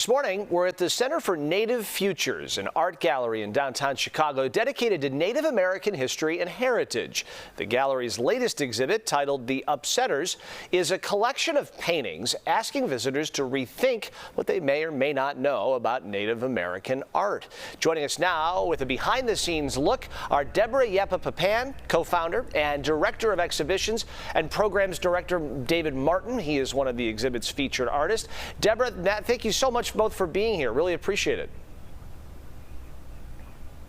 This morning, we're at the Center for Native Futures, an art gallery in downtown Chicago dedicated to Native American history and heritage. The gallery's latest exhibit, titled The Upsetters, is a collection of paintings asking visitors to rethink what they may or may not know about Native American art. Joining us now with a behind-the-scenes look are Deborah Yeppa-Papan, co-founder and director of exhibitions, and programs director David Martin. He is one of the exhibit's featured artists. Deborah, thank you so much both for being here. Really appreciate it.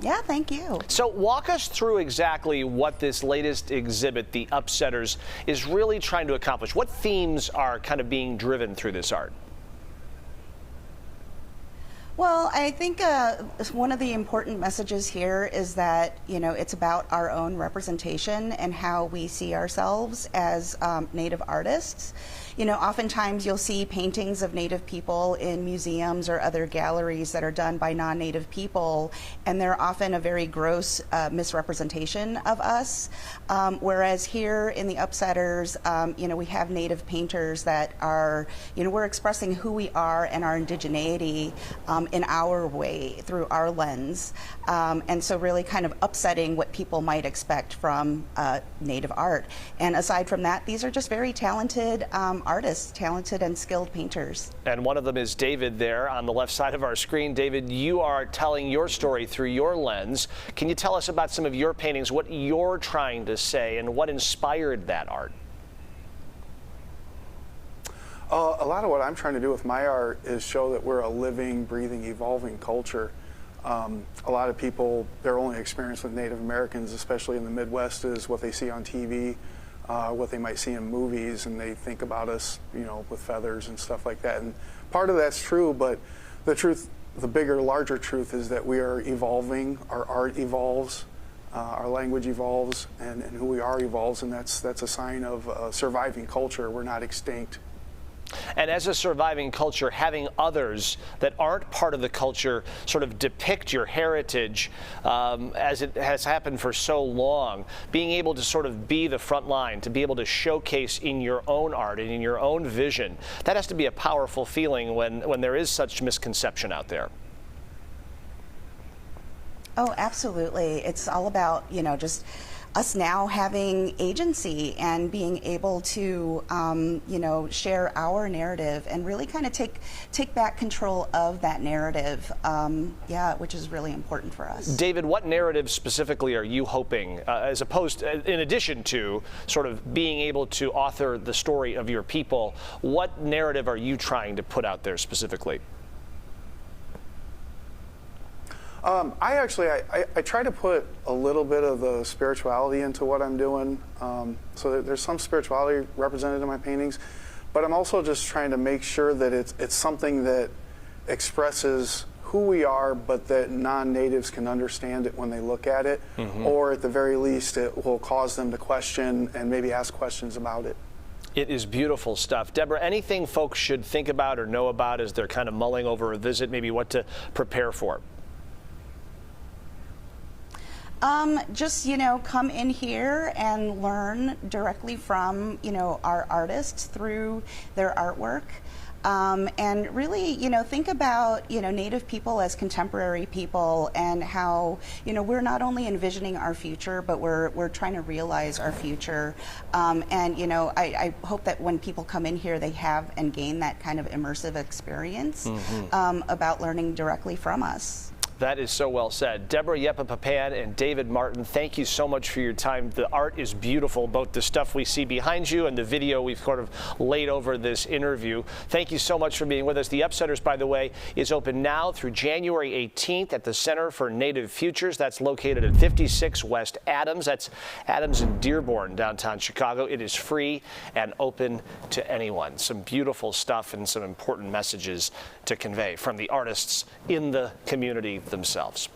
Yeah, thank you. So walk us through exactly what this latest exhibit, The Upsetters, is really trying to accomplish. What themes are kind of being driven through this art? Well, I think one of the important messages here is that, it's about our own representation and how we see ourselves as Native artists. Oftentimes you'll see paintings of Native people in museums or other galleries that are done by non-Native people, and they're often a very gross misrepresentation of us. Whereas here in the Upsetters, we have Native painters that are, we're expressing who we are and our indigeneity in our way, through our lens. And so really kind of upsetting what people might expect from Native art. And aside from that, these are just very talented artists, talented and skilled painters. And one of them is David there on the left side of our screen. David, you are telling your story through your lens. Can you tell us about some of your paintings, what you're trying to say, and what inspired that art? A lot of what I'm trying to do with my art is show that we're a living, breathing, evolving culture. A lot of people, their only experience with Native Americans, especially in the Midwest, is what they see on TV, what they might see in movies, and they think about us, with feathers and stuff like that. And part of that's true, but the truth, the bigger, larger truth is that we are evolving, our art evolves, our language evolves, and who we are evolves, and that's a sign of a surviving culture. We're not extinct. And as a surviving culture, having others that aren't part of the culture sort of depict your heritage, as it has happened for so long, being able to sort of be the front line, to be able to showcase in your own art and in your own vision, that has to be a powerful feeling when there is such misconception out there. Oh, absolutely. It's all about, just us now having agency and being able to, share our narrative and really kind of take back control of that narrative, which is really important for us. David, what narrative specifically are you hoping, as opposed, in addition to sort of being able to author the story of your people, what narrative are you trying to put out there specifically? I try to put a little bit of the spirituality into what I'm doing. So there's some spirituality represented in my paintings, but I'm also just trying to make sure that it's something that expresses who we are, but that non-natives can understand it when they look at it, or at the very least it will cause them to question and maybe ask questions about it. It is beautiful stuff. Deborah, anything folks should think about or know about as they're kind of mulling over a visit, maybe what to prepare for? Just, come in here and learn directly from, our artists through their artwork. And really, think about, Native people as contemporary people and how, we're not only envisioning our future, but we're trying to realize our future. I hope that when people come in here, they have and gain that kind of immersive experience about learning directly from us. That is so well said. Deborah Yeppa-Papan and David Martin, thank you so much for your time. The art is beautiful, both the stuff we see behind you and the video we've sort of laid over this interview. Thank you so much for being with us. The Upsetters, by the way, is open now through January 18th at the Center for Native Futures. That's located at 56 West Adams. That's Adams and Dearborn, downtown Chicago. It is free and open to anyone. Some beautiful stuff and some important messages to convey from the artists in the community themselves.